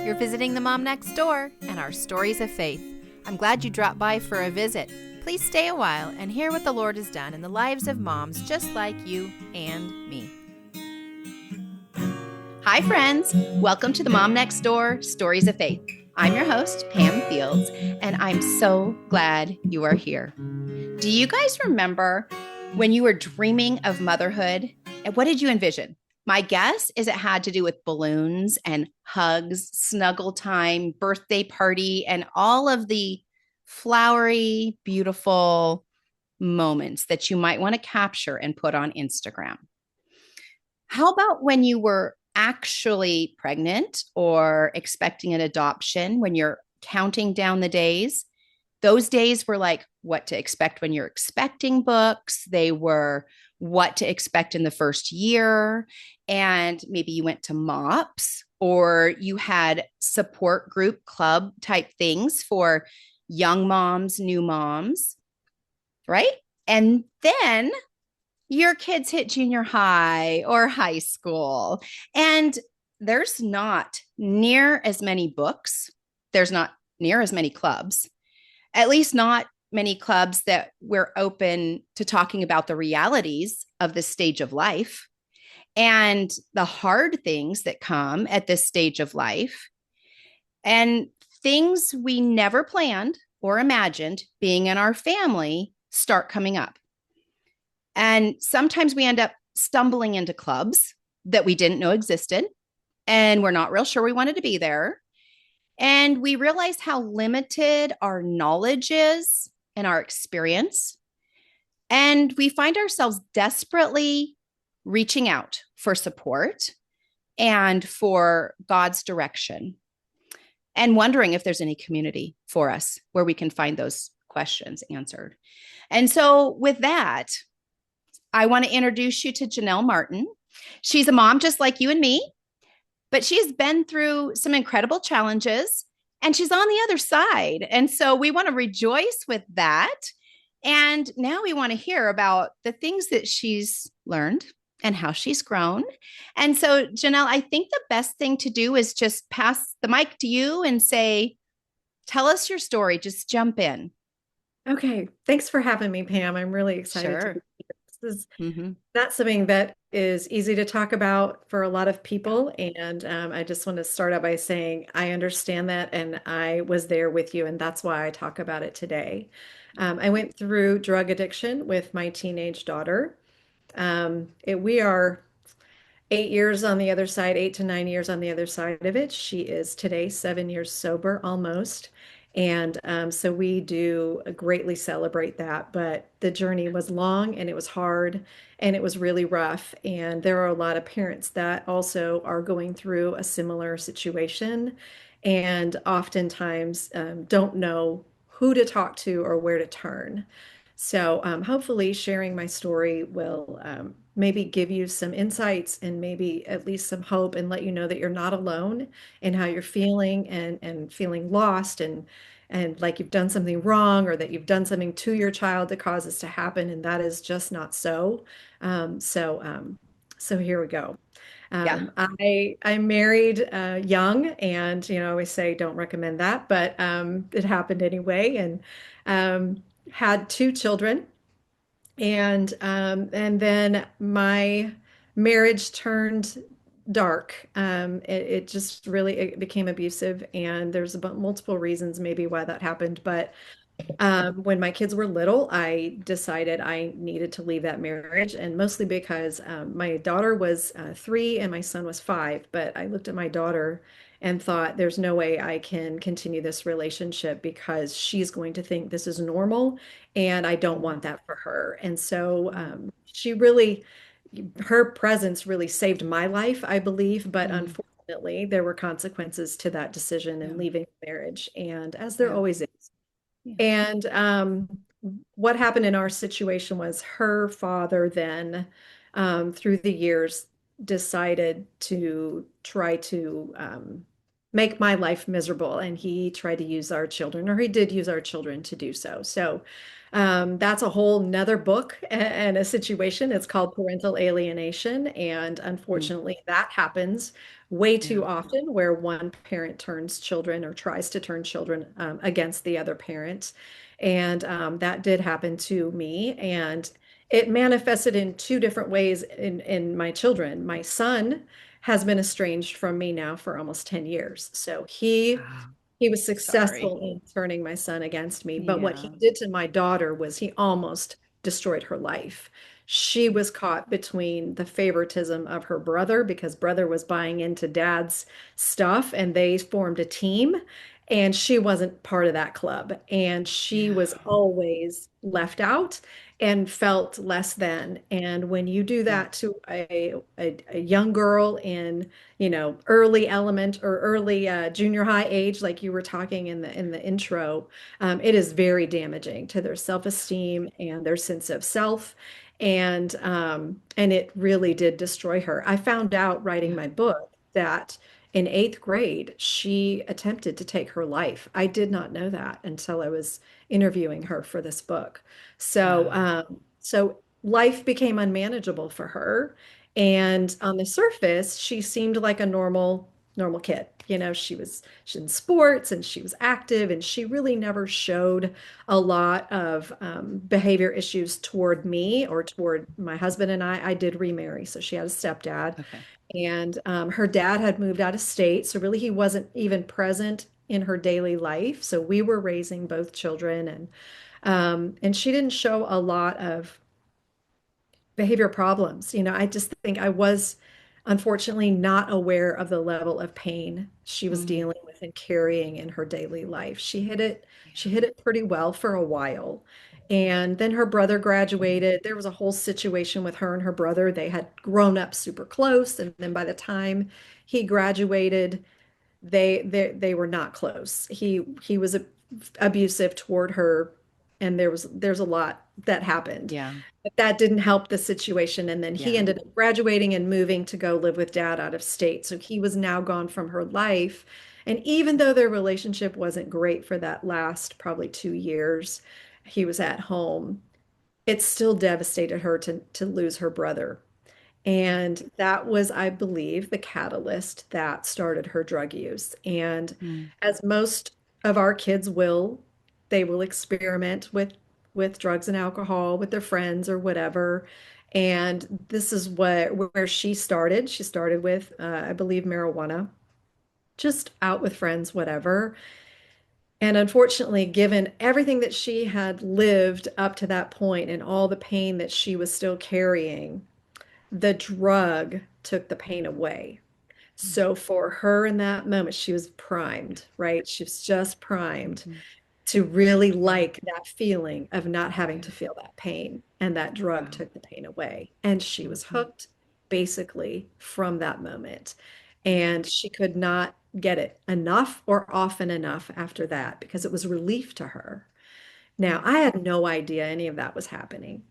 You're visiting the Mom Next Door and our stories of faith. I'm glad you dropped by for a visit. Please stay a while and hear what the Lord has done in the lives of moms just like you and me. Hi, friends. Welcome to the Mom Next Door Stories of Faith. I'm your host, Pam Fields, and I'm so glad you are here. Do you guys remember when you were dreaming of motherhood? And what did you envision? My guess is it had to do with balloons and hugs, snuggle time, birthday party, and all of the flowery, beautiful moments that you might want to capture and put on Instagram. How about when you were actually pregnant or expecting an adoption, when you're counting down the days? Those days were like what to expect when you're expecting books. They were what to expect in the first year. And maybe you went to MOPS or you had support group club type things for young moms, new moms, right? And then your kids hit junior high or high school, and there's not near as many books. There's not near as many clubs, at least not many clubs that we're open to talking about the realities of this stage of life and the hard things that come at this stage of life and things we never planned or imagined being in our family start coming up. And sometimes we end up stumbling into clubs that we didn't know existed, and we're not real sure we wanted to be there. And we realize how limited our knowledge is and our experience. And we find ourselves desperately reaching out for support and for God's direction, and wondering if there's any community for us where we can find those questions answered. And so with that, I want to introduce you to Janelle Martin. She's a mom just like you and me, but she has been through some incredible challenges and she's on the other side. And so we want to rejoice with that. And now we want to hear about the things that she's learned and how she's grown. And so, Janelle, I think the best thing to do is just pass the mic to you and say, tell us your story. Just jump in. Okay. Thanks for having me, Pam. I'm really excited to Sure. be here. This is Mm-hmm. not something that is easy to talk about for a lot of people. And I just want to start out by saying I understand that and I was there with you. And that's why I talk about it today. I went through drug addiction with my teenage daughter. We are 8 years on the other side, 8 to 9 years on the other side of it. She is today 7 years sober almost. And so we do greatly celebrate that. But the journey was long and it was hard and it was really rough. And there are a lot of parents that also are going through a similar situation and oftentimes don't know who to talk to or where to turn. So hopefully sharing my story will maybe give you some insights and maybe at least some hope and let you know that you're not alone in how you're feeling and feeling lost and like you've done something wrong or that you've done something to your child that causes to happen and that is just not so. Um, so um, so here we go. Yeah. I'm married young, and I always say don't recommend that, but it happened anyway, and had two children, and then my marriage turned dark. It just really it became abusive, and there's about multiple reasons maybe why that happened, but when my kids were little, I decided I needed to leave that marriage, and mostly because my daughter was 3 and my son was 5. But I looked at my daughter and thought, there's no way I can continue this relationship because she's going to think this is normal, and I don't want that for her. And so her presence really saved my life, I believe. But Mm. unfortunately, there were consequences to that decision Yeah. and leaving the marriage, and as there Yeah. always is. Yeah. And what happened in our situation was her father then, through the years, decided to try to make my life miserable. And he tried to use our children, or he did use our children to do so. So that's a whole nother book and a situation. It's called parental alienation. And Mm, unfortunately, that happens way yeah. too often where one parent turns children or tries to turn children against the other parent. And that did happen to me. And it manifested in two different ways in my children. My son has been estranged from me now for almost 10 years. So Oh, he was sorry. successful in turning my son against me. But what he Yeah. did to my daughter was he almost destroyed her life. She Yeah. was caught between the favoritism of her brother because brother was buying into dad's stuff and they formed a team and she wasn't part of that club and she was Yeah. always left out and felt less than. And when you do Yeah. that to a young girl in, early element or early junior high age, like you were talking in the intro, it is very damaging to their self-esteem and their sense of self. And it really did destroy her. I found out writing Yeah. my book that in eighth grade, she attempted to take her life. I did not know that until I was interviewing her for this book. So, Wow. so life became unmanageable for her. And on the surface, she seemed like a normal kid. She in sports and she was active, and she really never showed a lot of behavior issues toward me or toward my husband and I. I did remarry, so she had a stepdad, Okay. and her dad had moved out of state, so really he wasn't even present in her daily life. So we were raising both children, and she didn't show a lot of behavior problems. I just think I was unfortunately not aware of the level of pain she was Mm, dealing with and carrying in her daily life. She yeah. hid it pretty well for a while. And then her brother graduated. There was a whole situation with her and her brother. They had grown up super close, and then by the time he graduated, they were not close. He was abusive toward her, and there's a lot that happened. Yeah. But that didn't help the situation. And then he Yeah. ended up graduating and moving to go live with dad out of state. So he was now gone from her life. And even though their relationship wasn't great for that last probably 2 years, he was at home. It still devastated her to lose her brother. And that was, I believe, the catalyst that started her drug use. And Mm, as most of our kids will, they will experiment with drugs and alcohol with their friends or whatever. And this is where she started. She started with, I believe, marijuana, just out with friends, whatever. And unfortunately, given everything that she had lived up to that point and all the pain that she was still carrying, the drug took the pain away. mm, So for her in that moment, she was primed, right? She was just primed mhm. to really Yeah. like that feeling of not having Yeah. to feel that pain. And that drug Wow. took the pain away. And she was Hmm. hooked basically from that moment. Yeah. And she could not get it enough or often enough after that because it was relief to her. Now, Mm, I had no idea any of that was happening.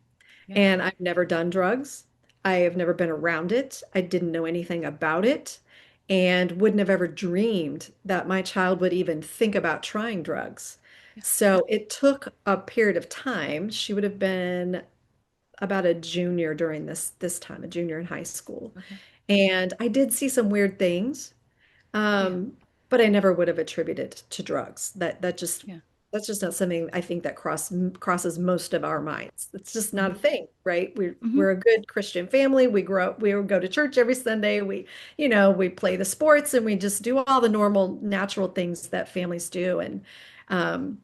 yeah. And I've never done drugs. I have never been around it. I didn't know anything about it and wouldn't have ever dreamed that my child would even think about trying drugs. Yeah. So it took a period of time. She would have been about a junior during this time, a junior in high school. Okay. And I did see some weird things. Yeah. Um, but I never would have attributed to drugs. Yeah. That's just not something I think that crosses most of our minds. It's just not a Hmm. thing, right? We're Hmm. we're a good Christian family. We grow up, we go to church every Sunday. We play the sports and we just do all the normal natural things that families do. And um,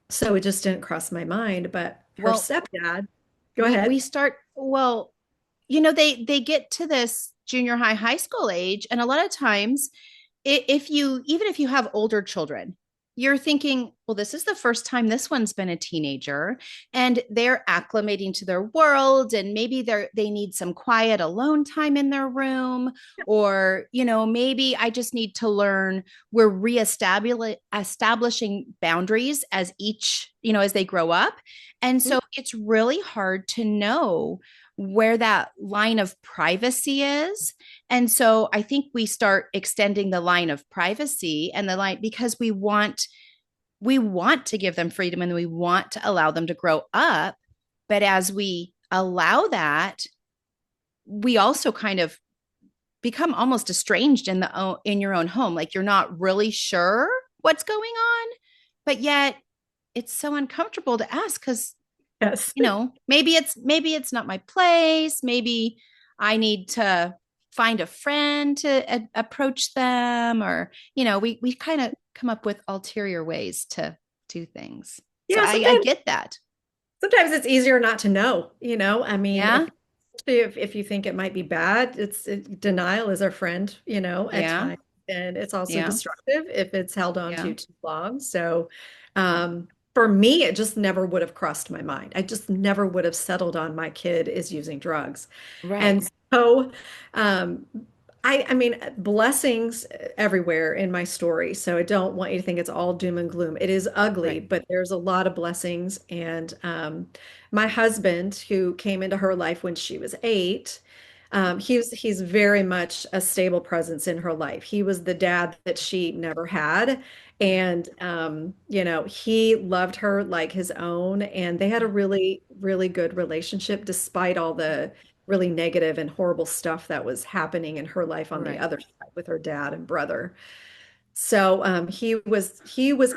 so it just didn't cross my mind. But her Well, stepdad, go we ahead. start, well, they get to this junior high school age, and a lot of times, if you even if you have older children, you're thinking, well, this is the first time this one's been a teenager, and they're acclimating to their world, and maybe they need some quiet alone time in their room, or maybe I just need to learn. We're establishing boundaries as each, as they grow up, and so it's really hard to know where that line of privacy is. And so I think we start extending the line of privacy and the line because we want to give them freedom and we want to allow them to grow up. But as we allow that, we also kind of become almost estranged in your own home. Like you're not really sure what's going on, but yet it's so uncomfortable to ask because Yes. maybe it's not my place. Maybe I need to find a friend to approach them, or we kind of come up with ulterior ways to do things. So Yeah, I get that. sometimes it's easier not to know, you know. I mean, Yeah, if you think it might be bad, denial is our friend, you know, at yeah, times. And it's also yeah, destructive if it's held on yeah. to too long. So for me, it just never would have crossed my mind. I just never would have settled on my kid is using drugs. Right, And so um, I mean, blessings everywhere in my story. So I don't want you to think it's all doom and gloom. It is ugly, right. but there's a lot of blessings. And my husband, who came into her life when she was 8, he's very much a stable presence in her life. He was the dad that she never had. And he loved her like his own, and they had a really, really good relationship despite all the really negative and horrible stuff that was happening in her life on the Right. other side with her dad and brother. So he was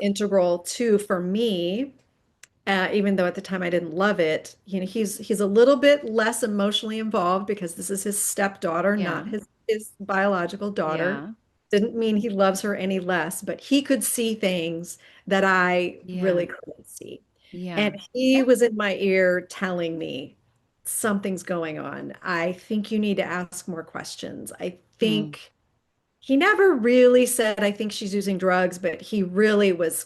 integral too for me, even though at the time I didn't love it. He's a little bit less emotionally involved because this is his stepdaughter, Yeah, not his biological daughter. yeah, Didn't mean he loves her any less, but he could see things that I yeah, really couldn't see. yeah, And he yeah. was in my ear telling me something's going on. I think you need to ask more questions. I Mm, think he never really said, I think she's using drugs, but he really was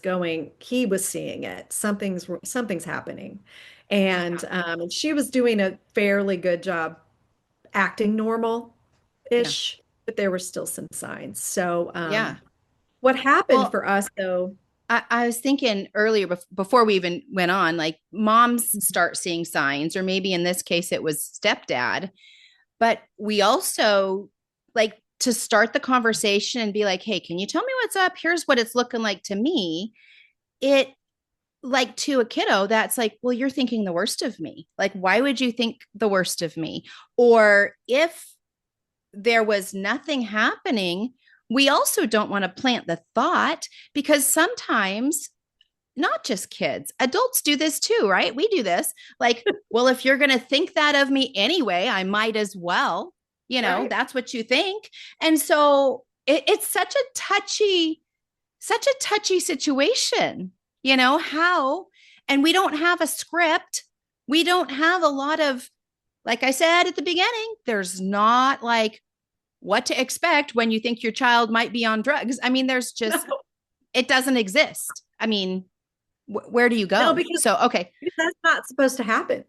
he was seeing it. Something's happening. yeah, And she was doing a fairly good job acting yeah, normal-ish, but there were still some signs. So yeah. what happened Well, for us though, I was thinking earlier before we even went on, like moms start seeing signs, or maybe in this case it was stepdad, but we also like to start the conversation and be like, hey, can you tell me what's up? Here's what it's looking like to me. It like to a kiddo, that's like, well, you're thinking the worst of me. Like, why would you think the worst of me? Or if there was nothing happening, we also don't want to plant the thought because sometimes not just kids, adults do this too, right? We do this. Like, well, if you're going to think that of me anyway, I might as well, right? that's what you think. And so it's such a touchy situation, how, and we don't have a script. We don't have a lot of, like I said at the beginning, there's not like what to expect when you think your child might be on drugs. I mean, there's just, No, it doesn't exist. I mean, where do you no, go? because So, okay. that's not supposed to happen.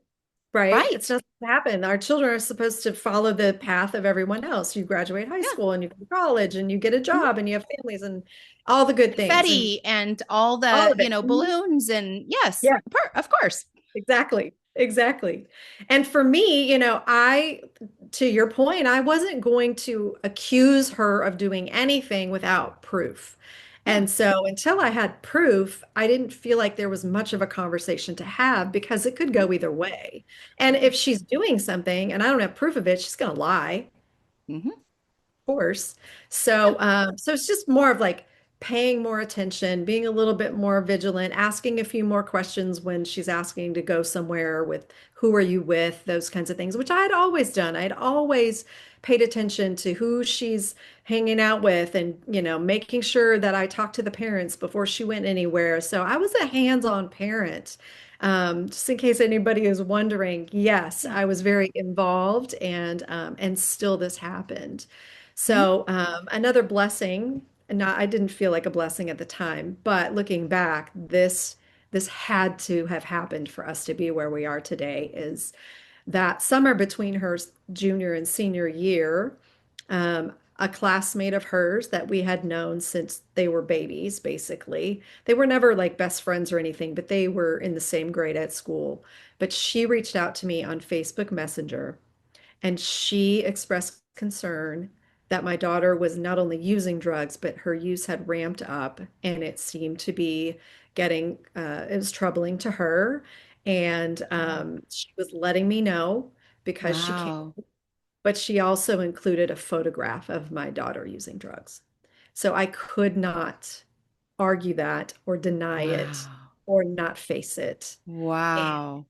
Right? It's Right. not supposed to happen. Our children are supposed to follow the path of everyone else. You graduate high Yeah. school and you go to college and you get a Mhm. job and you have families and all the good things and Confetti and all all the, of it. Mhm. balloons and yes, Yeah, of course. exactly. Exactly. And for me, to your point, I wasn't going to accuse her of doing anything without proof. Yeah. And so until I had proof, I didn't feel like there was much of a conversation to have because it could Mhm. go either way. And Yeah. if she's doing something and I don't have proof of it, she's going to lie Hmm. course. Yeah. So it's just more of like paying more attention, being a little bit more vigilant, asking a few more questions when she's asking to go somewhere with who are you with, those kinds of things, which I had always done. I'd always paid attention to who she's hanging out with and, making sure that I talked to the parents before she went anywhere. So I was a hands-on parent. Just in case anybody is wondering, yes, Yeah. I was very involved and still this happened. Hmm. So another blessing, and not I didn't feel like a blessing at the time, but looking back, this had to have happened for us to be where we are today, is that summer between her junior and senior year. a classmate of hers that we had known since they were babies, basically. They were never like best friends or anything, but they were in the same grade at school. But she reached out to me on Facebook Messenger and she expressed concern that my daughter was not only using drugs, but her use had ramped up and it seemed to be getting, it was troubling to her. And Mm. she was letting me know because she can't, Wow. but she also included a photograph of my daughter using drugs. So I could not argue that or deny it Wow. or not face it. Wow.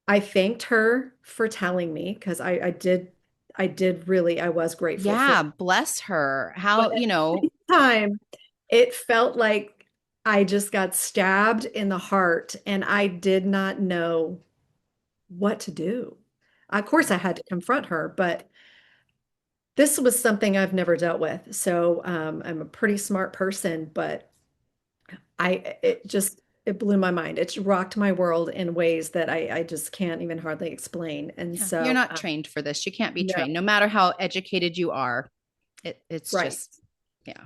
I thanked her for telling me because I did really, I was grateful for Yeah, it. bless her. But How, at the same time, it felt like I just got stabbed in the heart and I did not know what to do. Of course, I had to confront her, but this was something I've never dealt with. So I'm a pretty smart person, but it just, it blew my mind. It rocked my world in ways that I just can't even hardly explain. And yeah, you're so, not trained for this. You can't be no. trained, no matter how educated you are. It's Right. just, yeah.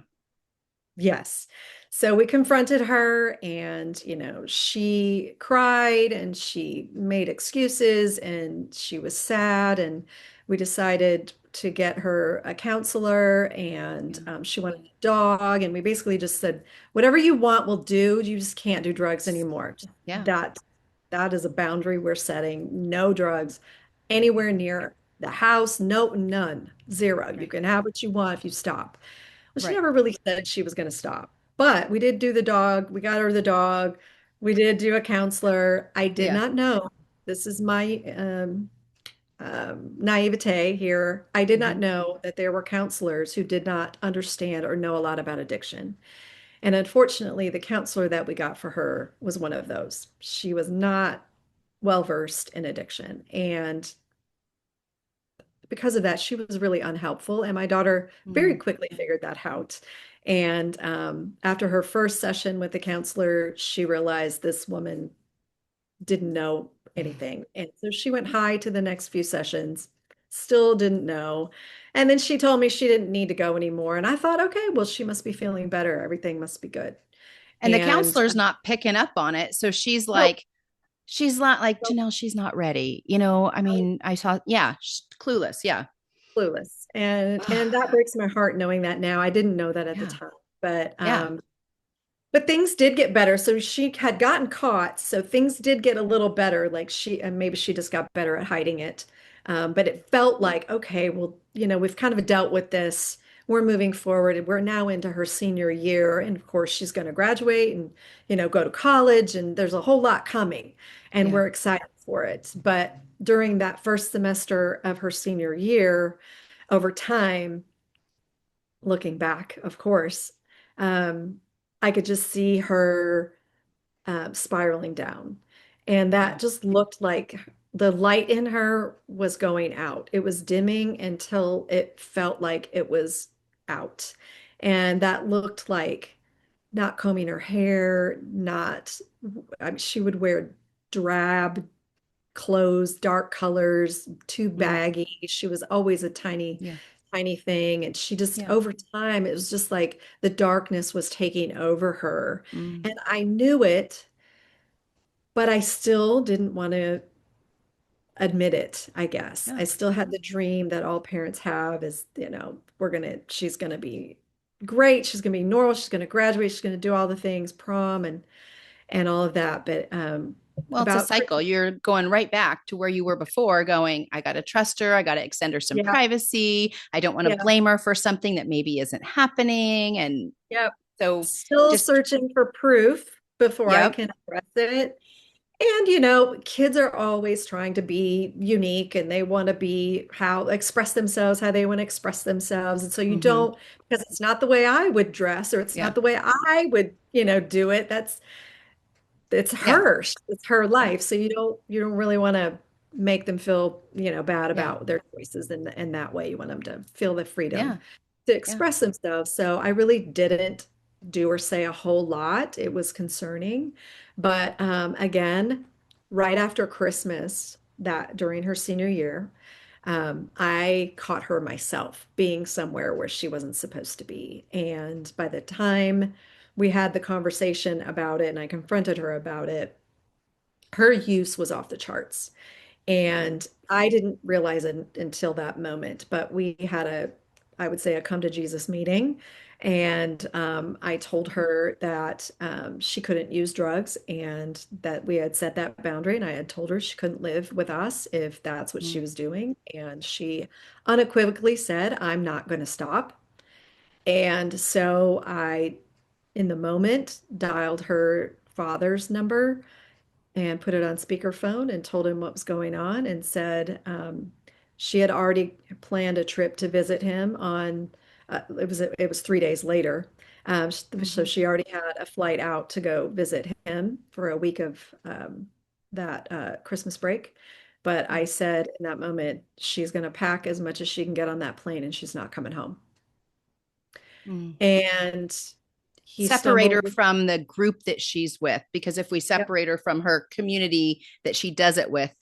Yes. So we confronted her and, she cried and she made excuses and she was sad. And we decided to get her a counselor and Yeah. she wanted a dog. And we basically just said, whatever you want, we'll do. You just can't do drugs anymore. Yeah. That, that is a boundary we're setting. No drugs anywhere near the house. No, none, zero. You Right. can have what you want if you stop. Well, she Right. never really said she was going to stop. But we did do the dog. We got her the dog. We did do a counselor. I did Yeah. not know. This is my naivete here. I did not Hmm. know that there were counselors who did not understand or know a lot about addiction. And unfortunately, the counselor that we got for her was one of those. She was not well versed in addiction. And because of that, she was really unhelpful. And my daughter very Mm. quickly figured that out. And after her first session with the counselor, she realized this woman didn't know anything. And so she went high to the next few sessions, still didn't know. And then she told me she didn't need to go anymore. And I thought, okay, well, she must be feeling better. Everything must be good. And the And counselor's not picking up on it. So nope, she's not like, nope, Janelle, she's not ready. I mean, I saw, yeah, clueless. Yeah. clueless. And that breaks my heart knowing that now. I didn't know that at the Yeah. time. Yeah. But things did get better. So she had gotten caught. So things did get a little better. Like and maybe she just got better at hiding it. But it felt like, okay, well, we've kind of dealt with this. We're moving forward and we're now into her senior year. And of course, she's going to graduate and, go to college. And there's a whole lot coming. And Yeah. we're excited for it. But during that first semester of her senior year, over time, looking back, of course, um, I could just see her spiraling down. And Yeah. that just looked like the light in her was going out. It was dimming until it felt like it was out. And that looked like not combing her hair, not, I mean, she would wear drab clothes, dark colors, too Mm. baggy. She was always a tiny, Yeah. tiny thing. And she just, Yeah. over time, it was just like the darkness was taking over her. Mm. And I knew it, but I still didn't want to admit it, I guess. Yeah. I still had the dream that all parents have is, she's gonna be great. She's gonna be normal. She's gonna graduate. She's gonna do all the things, prom and all of that. But Well, it's a about cycle. You're going right back to where you were before, going, I got to trust her. I got to extend her some yeah, privacy. I don't want to yeah, blame her for something that maybe isn't happening. And yep. so Still just, searching for proof before I yep. can address it. And kids are always trying to be unique and they want to be express themselves how they want to express themselves. And so you Hmm. don't, because it's not the way I would dress or it's Yeah. not the way I would, do it. It's Yeah. hers. It's her Yeah. life. So you don't really want to make them feel, bad Yeah. about their choices in that way. You want them to feel the freedom Yeah. to Yeah. express themselves. So I really didn't do or say a whole lot. It was concerning. But again, right after Christmas, that during her senior year, I caught her myself being somewhere where she wasn't supposed to be. And by the time we had the conversation about it and I confronted her about it, her use was off the charts. Mm, And I didn't realize it until that moment, but we had I would say, a come to Jesus meeting. And I told her that she couldn't use drugs and that we had set that boundary. And I had told her she couldn't live with us if that's what she mm, was doing. And she unequivocally said, I'm not going to stop. And so in the moment, dialed her father's number and put it on speakerphone and told him what was going on and said she had already planned a trip to visit him on it was 3 days later. So mhm, she already had a flight out to go visit him for a week of that Christmas break. But I mm, said in that moment, she's going to pack as much as she can get on that plane and she's not coming home. mm. And he Separate stumbled. her from the group that she's with, because if we Yep, separate her from her community that she does it with,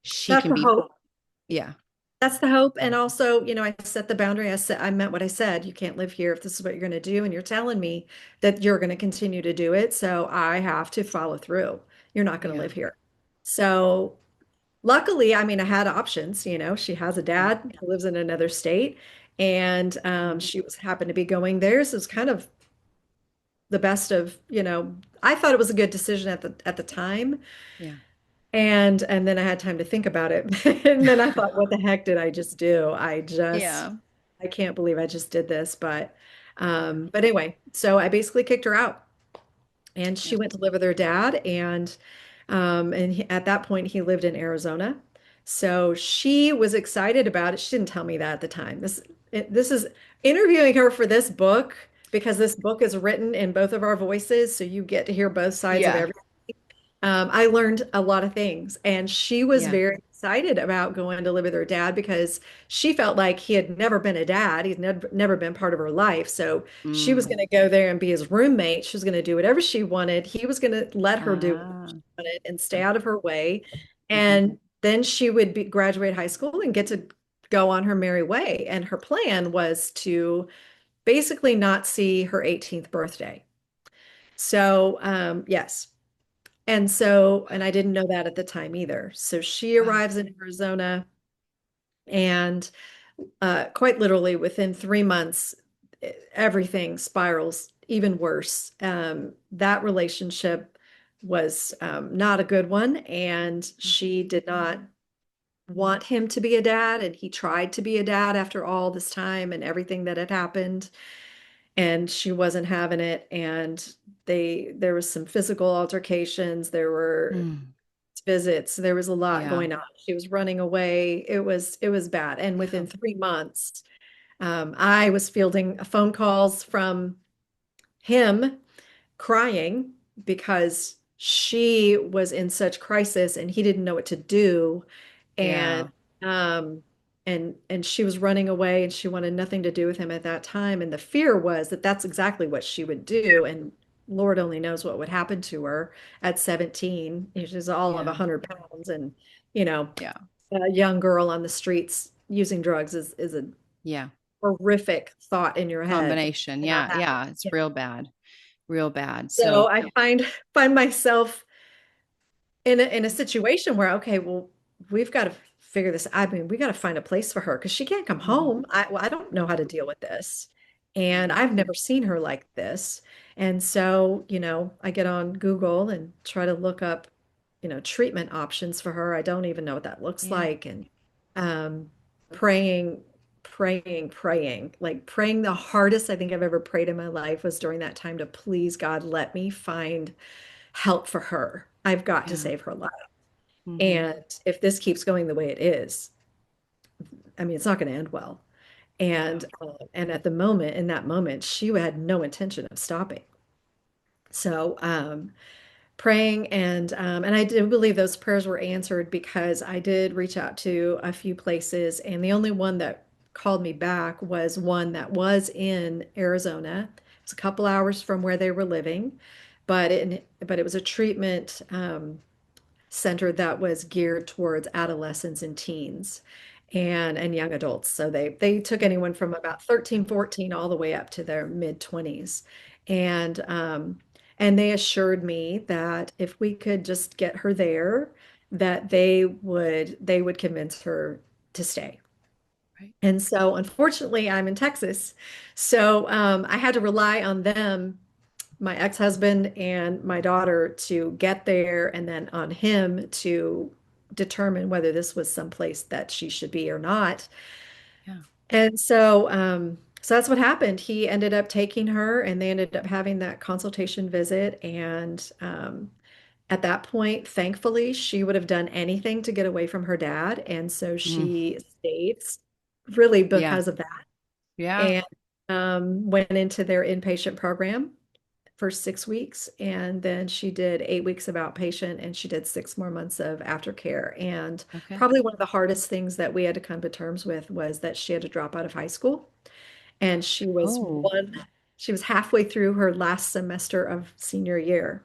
she that's can the be, hope. yeah, That's the hope. And also, I set the boundary. I meant what I said. You can't live here if this is what you're going to do. And you're telling me that you're going to continue to do it. So I have to follow through. You're not going to yeah, live here. So luckily, I mean, I had options. She has a yeah, dad who lives in another state. And mhm, she was happened to be going there. So it's kind of the best of, I thought it was a good decision at the time. yeah, And then I had time to think about it. And then I thought, what the heck did I just do? yeah, I can't believe I just did this. But anyway, so I basically kicked her out and she yeah, went to live with her dad. And at that point, he lived in Arizona. So she was excited about it. She didn't tell me that at the time. This is interviewing her for this book because this book is written in both of our voices. So you get to hear both sides of yeah, everything. I learned a lot of things, and she was yeah, very excited about going to live with her dad because she felt like he had never been a dad. He's never been part of her life. So she was mm, going to go there and be his roommate. She was going to do whatever she wanted. He was going to let her do whatever ah, she wanted and stay out of her way. mhm, And then she would graduate high school and get to go on her merry way. And her plan was to basically not see her 18th birthday. So, yes. And I didn't know that at the time either. So she wow, arrives in Arizona, and quite literally within 3 months, everything spirals even worse. That relationship was not a good one, and mm, she did not want him to be a dad, and he tried to be a dad after all this time and everything that had happened, and she wasn't having it. And there was some physical altercations. There were mm, visits. There was a lot yeah, going on. She was running away. It was bad. And yeah, within 3 months, I was fielding phone calls from him crying because she was in such crisis and he didn't know what to do. And yeah, um and she was running away and she wanted nothing to do with him at that time. And the fear was that that's exactly what she would do. And Lord only knows what would happen to her at 17. She's all of yeah, 100 pounds. And, you know, yeah, a young girl on the streets using drugs is a yeah. horrific thought in your head. Combination. Cannot Yeah, happen. yeah. It's real bad, real bad. So So, I find myself in a situation where, okay, well, we've got to figure this. I mean, we got to find a place for her because she can't come mhm, home. I don't know how to deal with this. And yeah, I've never seen her like this. And so, I get on Google and try to look up, treatment options for her. I don't even know what that looks yeah, like. And um, praying, praying, like praying the hardest I think I've ever prayed in my life was during that time to please God, let me find help for her. I've got to yeah, save her life. hmm, And if this keeps going the way it is, I mean, it's not going to end well. yeah, And at the moment, in that moment, she had no intention of stopping. So praying and I do believe those prayers were answered because I did reach out to a few places, and the only one that called me back was one that was in Arizona. It's a couple hours from where they were living, but it was a treatment center that was geared towards adolescents and teens. and young adults. So they took Okay. anyone from about 13, 14 all the way up to their mid 20s. And and they assured me that if we could just get her there, that they would convince her to stay. Right. And so unfortunately, I'm in Texas. So I had to rely on them, my ex-husband and my daughter, to get there, and then on him to determine whether this was someplace that she should be or not. Yeah. And so that's what happened. He ended up taking her, and they ended up having that consultation visit. And at that point, thankfully, she would have done anything to get away from her dad. And so Mm. she stayed really Yeah. because of that, Yeah. and went into their inpatient program for 6 weeks. And then she did 8 weeks of outpatient, and she did 6 more months of aftercare. And Okay. probably one of the hardest things that we had to come to terms with was that she had to drop out of high school. And Oh, she was halfway through her last semester of senior year.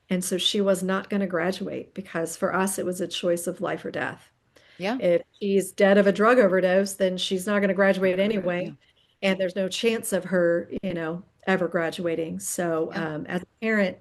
And so she was not going to graduate, because for us, it was a choice of life or death. yeah. If she's dead of a drug overdose, then she's not going to graduate Yeah. anyway. And there's no chance of her, ever graduating. So, Yeah. as a parent,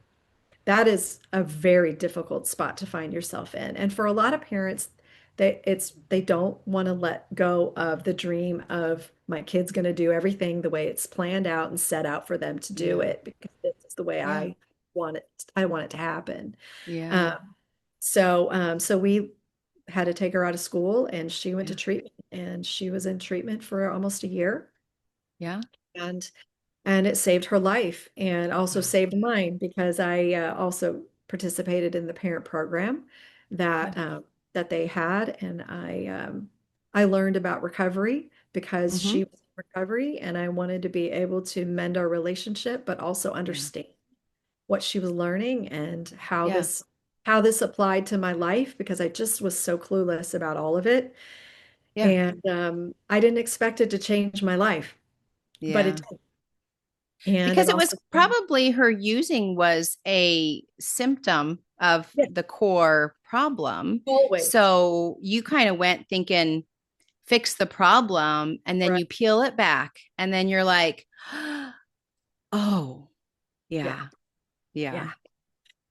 that is a very difficult spot to find yourself in. And for a lot of parents, they don't want to let go of the dream of my kid's going to do everything the way it's planned out and set out for them to do Yeah. it, because this is the way Yeah. I want it to happen. Yeah. Um, so we had to take her out of school, and she went to Yeah. treatment, and she was in treatment for almost a year. Yeah. And and it saved her life, and also Wow. saved mine, because I also participated in the parent program that Good. that they had. And I learned about recovery, because Mm-hmm. she was in recovery, and I wanted to be able to mend our relationship, but also Yeah. understand what she was learning, and Yeah. how this applied to my life, because I just was so clueless about all of it. Yeah. And I didn't expect it to change my life, but it Yeah. did. And it Because it was also, probably her using was a symptom of yeah, the core problem. always. So you kind of went thinking, fix the problem, and then Right. you peel it back, and then you're like, oh, Yeah. yeah. Yeah. Yeah.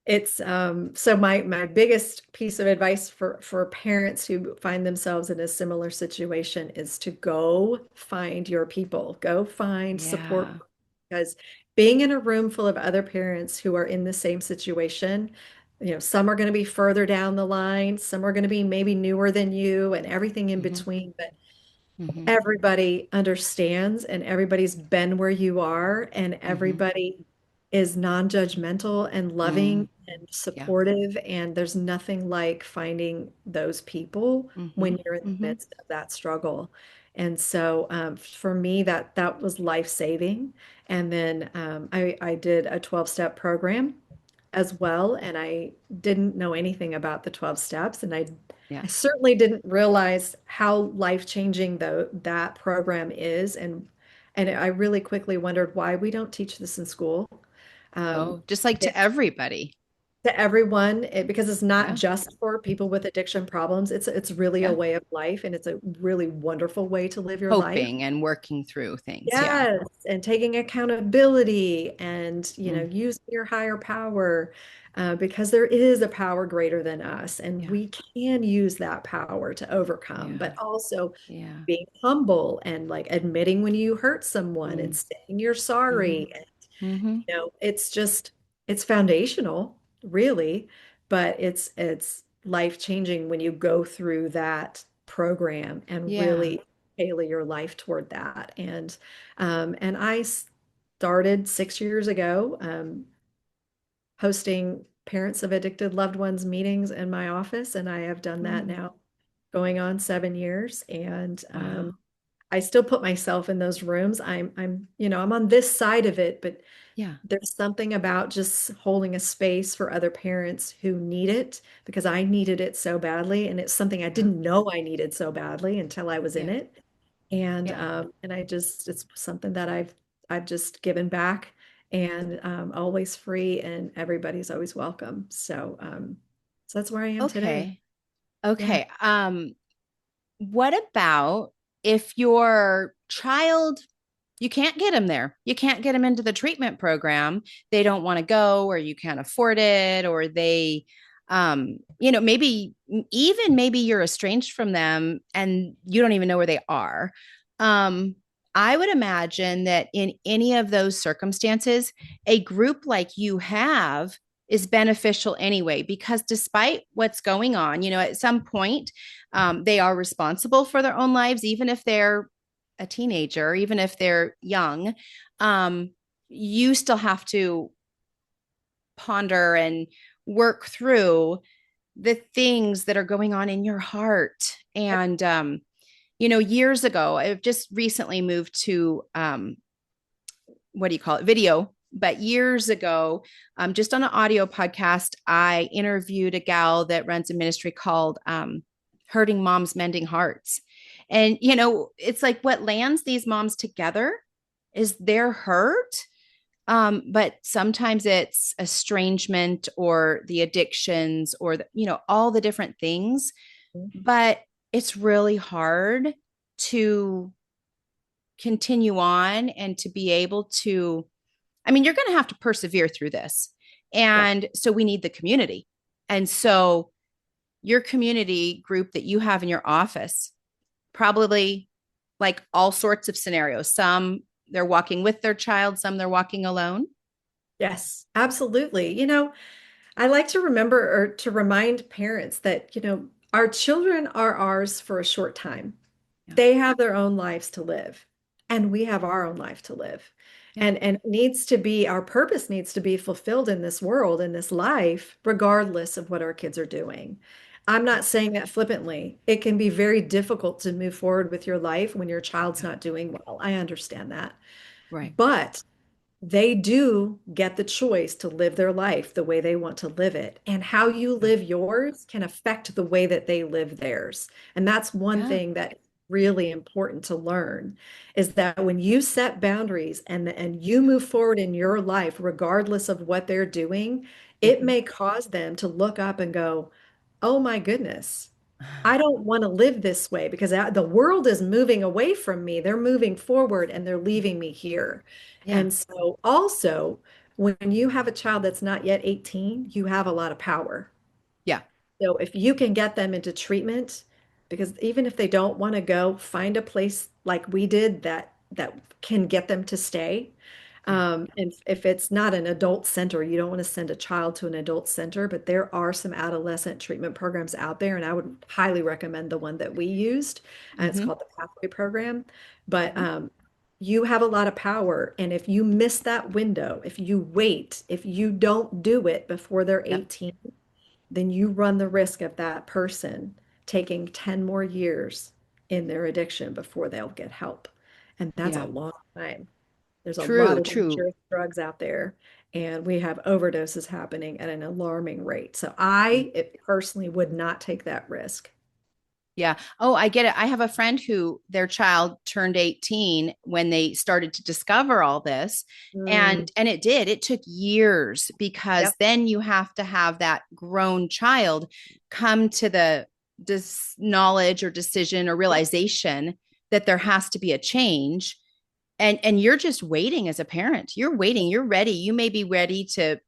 It's so my biggest piece of advice for parents who find themselves in a similar situation is to go find your people, go find support, Yeah. because being in a room full of other parents who are in the same situation, some are going to be further down the line, some are going to be maybe newer than you, and everything in Mm-hmm. between. But Mm-hmm. everybody understands, and everybody's been where you are, and Mm-hmm. everybody is non-judgmental and Mm. loving and Yeah. supportive. And there's nothing like finding those people Mm-hmm. when you're in the Mm-hmm. midst of that struggle. And so for me, that was life-saving. And then I did a 12-step program as well, and I didn't know anything about the 12 steps, and Yeah. I certainly didn't realize how life-changing though that program is. And I really quickly wondered why we don't teach this in school. Um, Oh, just like to it's everybody. to everyone, because it's not Yeah. just for people with addiction problems. It's really a Yeah. way of life, and it's a really wonderful way to live your life. Coping and working through things. Yeah. Yes, and taking accountability, and Mm. using your higher power, because there is a power greater than us, and Yeah. we can use that power to overcome. Yeah. But also Yeah. being humble, and like admitting when you hurt someone, and Mm. saying you're Mm-hmm. sorry. Mm-hmm. It's foundational, really, but it's life-changing when you go through that program and Yeah. really tailor your life toward that. And I started 6 years ago, hosting parents of addicted loved ones meetings in my office, and I have done that Mm. now going on 7 years. And Wow. I still put myself in those rooms. I'm on this side of it, but Yeah. there's something about just holding a space for other parents who need it, because I needed it so badly, and it's something I Yeah. didn't know I needed so badly until I was in Yeah. it. And Yeah. it's something that I've just given back, and always free, and everybody's always welcome. So that's where I am today. Okay. Yeah. Okay. what about if your child, you can't get them there? You can't get them into the treatment program. They don't want to go, or you can't afford it, or they, maybe even maybe you're estranged from them and you don't even know where they are. Um, I would imagine that in any of those circumstances, a group like you have is beneficial anyway, because despite what's going on, at some point, they are responsible for their own lives, even if they're a teenager, even if they're young. um, you still have to ponder and work through the things that are going on in your heart. And years ago, I've just recently moved to what do you call it, video. But years ago, just on an audio podcast, I interviewed a gal that runs a ministry called Hurting Moms Mending Hearts. And it's like what lands these moms together is their hurt. But sometimes it's estrangement or the addictions or all the different things. But it's really hard to continue on and to be able to, I mean, you're going to have to persevere through this. Yeah. And so we need the community. And so your community group that you have in your office, probably like all sorts of scenarios. Some they're walking with their child, some they're walking alone. Yes, absolutely. I like to remember or to remind parents that, our children are ours for a short time. Yeah. They have their own lives to live, and we have our own life to live. Yeah. And it needs to be, our purpose needs to be fulfilled in this world, in this life, regardless of what our kids are doing. I'm not saying that flippantly. It can be very difficult to move forward with your life when your child's Yeah. not doing well. I understand that. Right. But they do get the choice to live their life the way they want to live it. And how you Yeah. live yours can affect the way that they live theirs. And that's one Yeah. thing that is really important to learn is that when you set boundaries and you move forward in your life, regardless of what they're doing, it Mhm. may cause them to look up and go, oh my goodness. I don't want to live this way because the world is moving away from me. They're moving forward and they're leaving me here. Yeah. And so, also, when you have a child that's not yet 18, you have a lot of power. Yeah. So if you can get them into treatment, because even if they don't want to go, find a place like we did that can get them to stay. Yeah. And if it's not an adult center, you don't want to send a child to an adult center, but there are some adolescent treatment programs out there, and I would highly recommend the one that we used, and it's Hmm. called the Pathway Program. But Hmm. you have a lot of power, and if you miss that window, if you wait, if you don't do it before they're Yep. 18, then you run the risk of that person taking 10 more years in their addiction before they'll get help. And that's a Yeah. long time. There's a lot True. of True. dangerous drugs out there, and we have overdoses happening at an alarming rate. So I personally would not take that risk. Yeah. Oh, I get it. I have a friend who their child turned 18 when they started to discover all this. Mm, And it did. It took years, because yep. then you have to have that grown child come to the knowledge or decision or Yep. realization that there has to be a change. And you're just waiting as a parent. You're waiting. You're ready. You may be ready to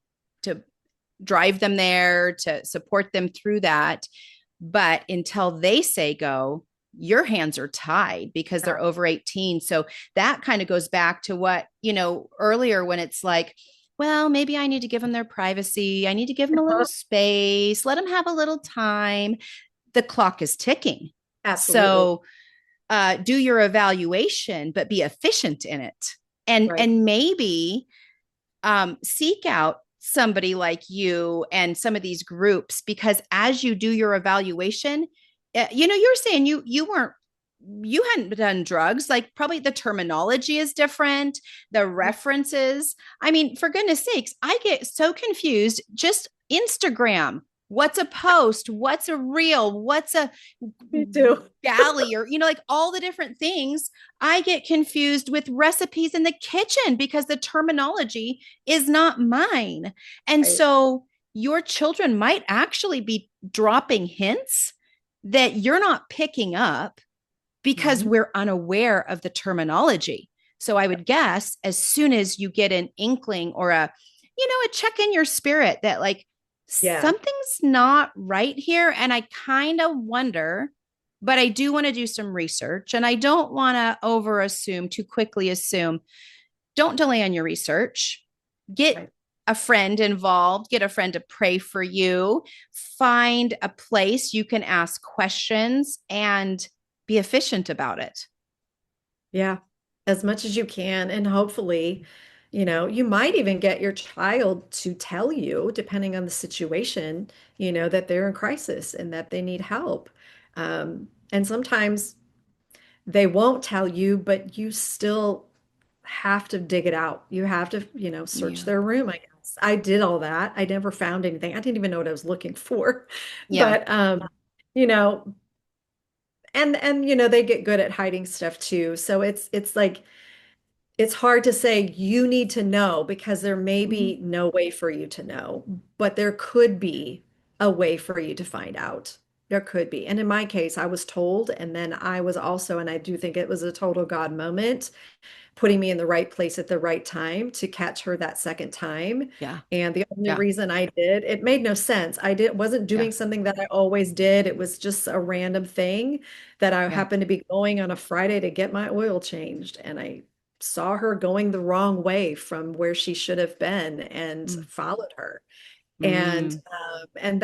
drive them there, to support them through that. But until they say go, your hands are tied because they're over 18. So that kind of goes back to what, earlier, when it's like, well, maybe I need to give them their privacy. I need to give them a little space, let them have a little time. The clock is ticking. Absolutely. So do your evaluation, but be efficient in it. And Right. and maybe seek out somebody like you and some of these groups, because as you do your evaluation, you're saying you hadn't done drugs, like probably the terminology is different, the references. I mean, for goodness sakes, I get so confused. Just Instagram, what's a post, what's a reel, what's a Me too. galley, or like all the different things. I get confused with recipes in the kitchen because the terminology is not mine. And Right. so your children might actually be dropping hints that you're not picking up because Mhm. we're unaware of the terminology. So I would guess as soon as you get an inkling or a check in your spirit that like Yeah. something's not right here. And I kind of wonder, but I do want to do some research and I don't want to over assume, too quickly assume. Don't delay on your research. Get Right. a friend involved, get a friend to pray for you, find a place you can ask questions and be efficient about it. Yeah. As much as you can. And hopefully, you might even get your child to tell you, depending on the situation, that they're in crisis and that they need help. And sometimes they won't tell you, but you still have to dig it out. You have to, search Yeah. their room, I guess. I did all that. I never found anything. I didn't even know what I was looking for. Yeah. But you know, and they get good at hiding stuff too. So it's like it's hard to say you need to know because there may Mm-hmm. be no way for you to know, but there could be a way for you to find out. There could be. And in my case, I was told, and then I was also, and I do think it was a total God moment, putting me in the right place at the right time to catch her that second time. Yeah. And the only Yeah. reason I did, it made no sense. Wasn't Yeah. doing something that I always did. It was just a random thing that I Yeah. happened to be going on a Friday to get my oil changed. And I saw her going the wrong way from where she should have been and Mm. followed her. And Mm.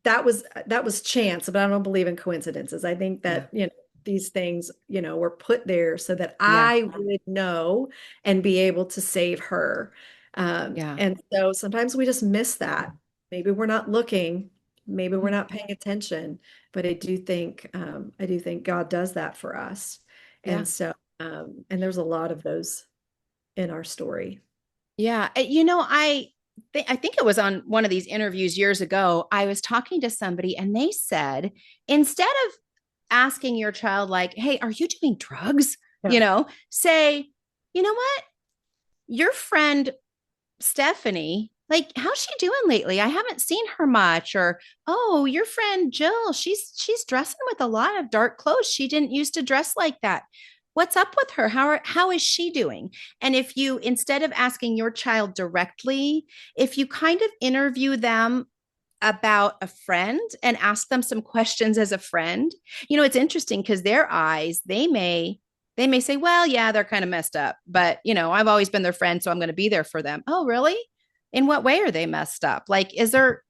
that was chance, but I don't believe in coincidences. I think Yeah. that these things were put there so that Yeah. I would know and be able to save her. Yeah. And so sometimes we just miss that. Maybe we're not looking, maybe we're Mm. not paying attention, but I do think God does that for us. Yeah. And so and there's a lot of those in our story. Yeah. I think it was on one of these interviews years ago. I was talking to somebody and they said, instead of asking your child, like, hey, are you doing drugs? Yeah. Say, you know what? Your friend Stephanie, like, how's she doing lately? I haven't seen her much. Or, oh, your friend Jill, she's dressing with a lot of dark clothes. She didn't used to dress like that. What's up with her? How is she doing? And if you, instead of asking your child directly, if you kind of interview them about a friend and ask them some questions as a friend, it's interesting because their eyes, they may say, well, yeah, they're kind of messed up, but I've always been their friend, so I'm going to be there for them. Oh, really? In what way are they messed up? Like, is there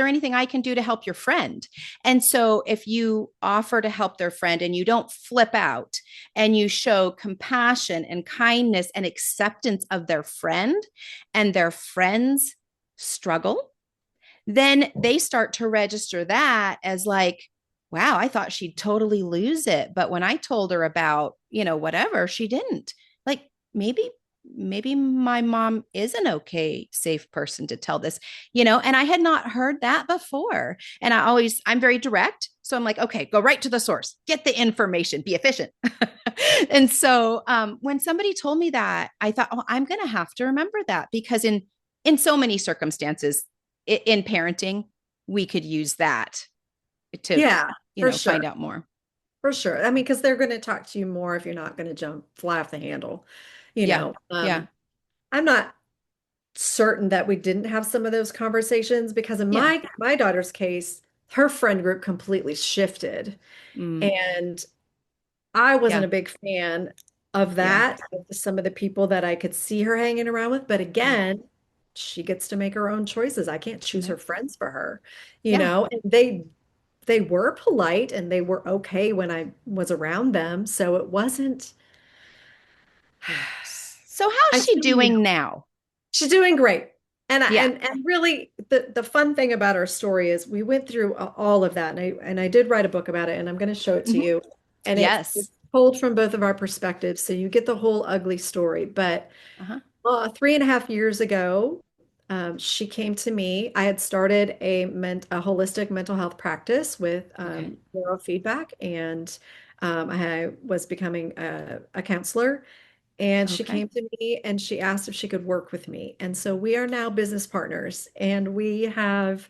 anything I can do to help your friend? And so if you offer to help their friend and you don't flip out and you show compassion and kindness and acceptance of their friend and their friend's struggle, then they start to register that as like, wow, I thought she'd totally lose it. But when I told her about, whatever, she didn't. Like, maybe my mom is an okay, safe person to tell this, and I had not heard that before. And I'm very direct. So I'm like, okay, go right to the source, get the information, be efficient. And so when somebody told me that, I thought, oh, I'm going to have to remember that because in so many circumstances, in parenting, we could use that to, Yeah, for find sure. out more. For sure. I mean, because they're going to talk to you more if you're not going to fly off the handle. You Yeah. know, Yeah. I'm not certain that we didn't have some of those conversations because in Yeah. my daughter's case, her friend group completely shifted, Mm, and I wasn't yeah. a big fan of Yeah. that, of some of the people that I could see her hanging around with. But Yeah. again, she gets to make her own choices. I can't choose Yeah. her friends for her, Yeah. and they were polite and they were okay when I was around them. So it wasn't, Yeah. So how's I she still need doing help. now? She's doing great. And I, Yeah. and really the fun thing about our story is we went through all of that, and I did write a book about it, and I'm going to show it to Mhm. you. And it's Yes. told from both of our perspectives, so you get the whole ugly story. But Uh-huh. 3.5 years ago, she came to me. I had started a holistic mental health practice with Okay. neurofeedback, and I was becoming a counselor. And she Okay. came to me and she asked if she could work with me. And so we are now business partners, and we have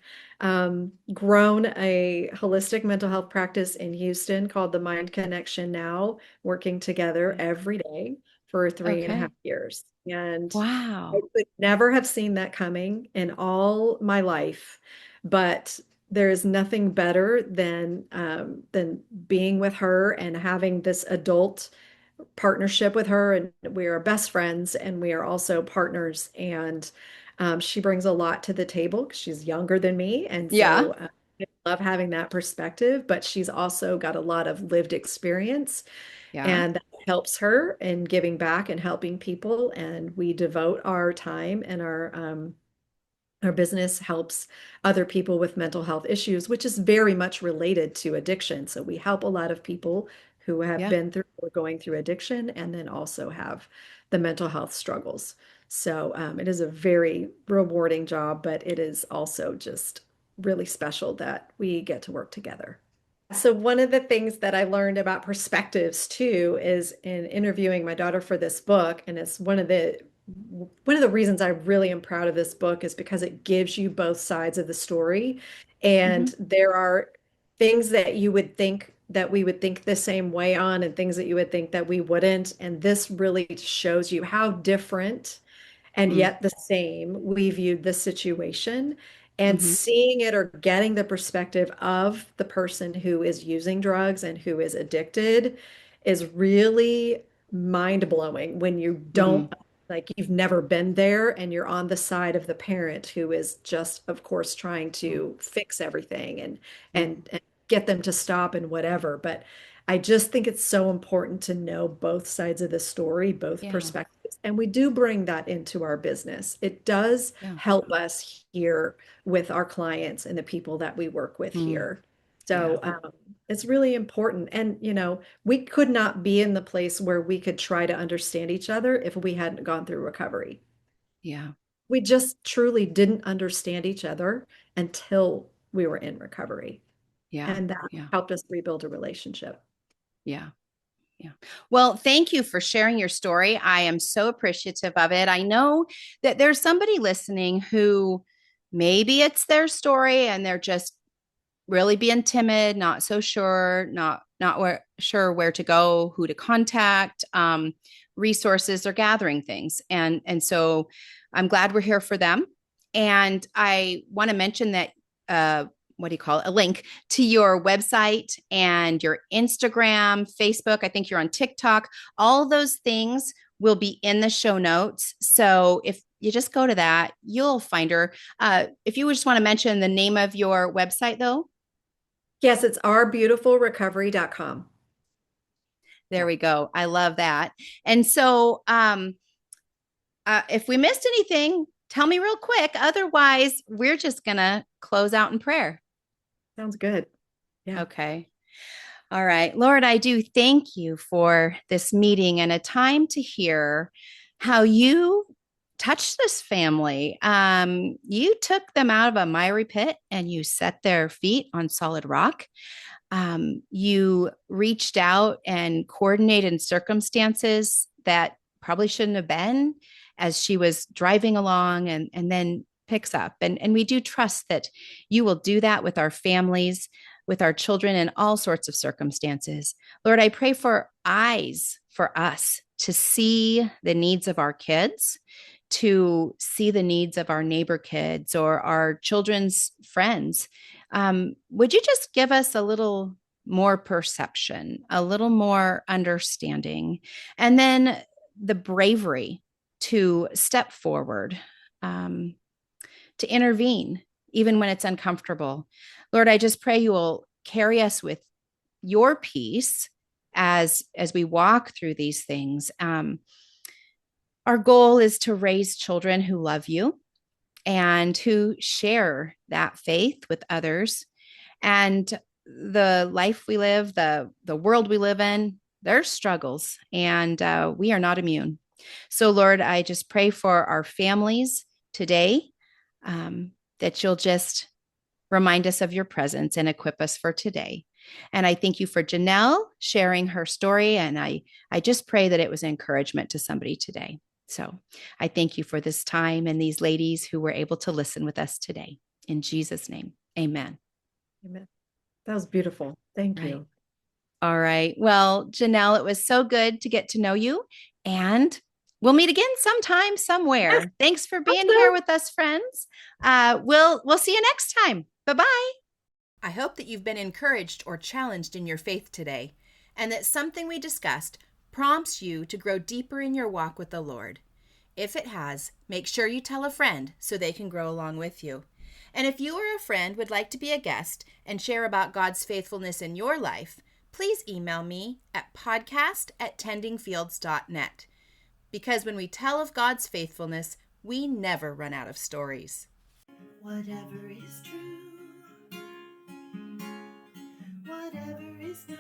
grown a holistic mental health practice in Houston called the Mind Connection now, working together Okay. every day for 3.5 years. And I Wow. would never have seen that coming in all my life, but there is nothing better than being with her and having this adult partnership with her. And we are best friends, and we are also partners. And she brings a lot to the table because she's younger than me, and Yeah. so I love having that perspective. But she's also got a lot of lived experience, Yeah. and that helps her in giving back and helping people. And we devote our time and our business helps other people with mental health issues, which is very much related to addiction. So we help a lot of people who have Yeah. been through or going through addiction and then also have the mental health struggles. So it is a very rewarding job, but it is also just really special that we get to work together. So one of the things that I learned about perspectives too is in interviewing my daughter for this book, and it's one of the reasons I really am proud of this book is because it gives you both sides of the story. Hmm. And there are things that you would think that we would think the same way on, and things that you would think that we wouldn't. And this really shows you how different and Mm. yet the same we viewed the situation, and Hmm. seeing it or getting the perspective of the person who is using drugs and who is addicted is really mind blowing when you Hmm. don't, like, you've never been there and you're on the side of the parent who is just, of course, trying to fix everything and get them to stop and whatever. But I just think it's so important to know both sides of the story, both Yeah. perspectives. And we do bring that into our business. It does Yeah. help us here with our clients and the people that we work with Mm. here. Yeah. So it's really important. And, we could not be in the place where we could try to understand each other if we hadn't gone through recovery. Yeah. We just truly didn't understand each other until we were in recovery. Yeah. And that Yeah. helped us rebuild a relationship. Yeah. Yeah. Well, thank you for sharing your story. I am so appreciative of it. I know that there's somebody listening who maybe it's their story and they're just really being timid, not so sure, sure where to go, who to contact, resources or gathering things. And so I'm glad we're here for them. And I want to mention that what do you call it? A link to your website and your Instagram, Facebook. I think you're on TikTok. All those things will be in the show notes. So if you just go to that, you'll find her. If you just want to mention the name of your website, though. Yes, it's ourbeautifulrecovery.com. There Yeah, we go. I love that. And so, if we missed anything, tell me real quick. Otherwise, we're just going to close out in prayer. sounds good. Yeah, Okay. All right. Lord, I do thank you for this meeting and a time to hear how you touched this family. You took them out of a miry pit and you set their feet on solid rock. You reached out and coordinated circumstances that probably shouldn't have been as she was driving along and then picks up. And we do trust that you will do that with our families, with our children in all sorts of circumstances. Lord, I pray for eyes for us to see the needs of our kids, to see the needs of our neighbor kids or our children's friends. Would you just give us a little more perception, a little more understanding, and then the bravery to step forward, um, to intervene, even when it's uncomfortable? Lord, I just pray you will carry us with your peace as we walk through these things. Our goal is to raise children who love you and who share that faith with others. And the life we live, the world we live in, there's struggles, and we are not immune. So, Lord, I just pray for our families today, that you'll just remind us of your presence and equip us for today. And I thank you for Janelle sharing her story. And I just pray that it was encouragement to somebody today. So I thank you for this time and these ladies who were able to listen with us today. In Jesus' name, amen. Amen. That was beautiful. Thank Right. you. All right. Well, Janelle, it was so good to get to know you. And we'll meet again sometime, Yes, somewhere. Thanks for hope being here so. with us, friends. We'll see you next time. Bye-bye. I hope that you've been encouraged or challenged in your faith today, and that something we discussed prompts you to grow deeper in your walk with the Lord. If it has, make sure you tell a friend so they can grow along with you. And if you or a friend would like to be a guest and share about God's faithfulness in your life, please email me at podcast@tendingfields.net. Because when we tell of God's faithfulness, we never run out of stories. Whatever is true, whatever is noble,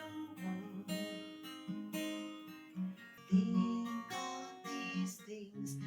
think on these things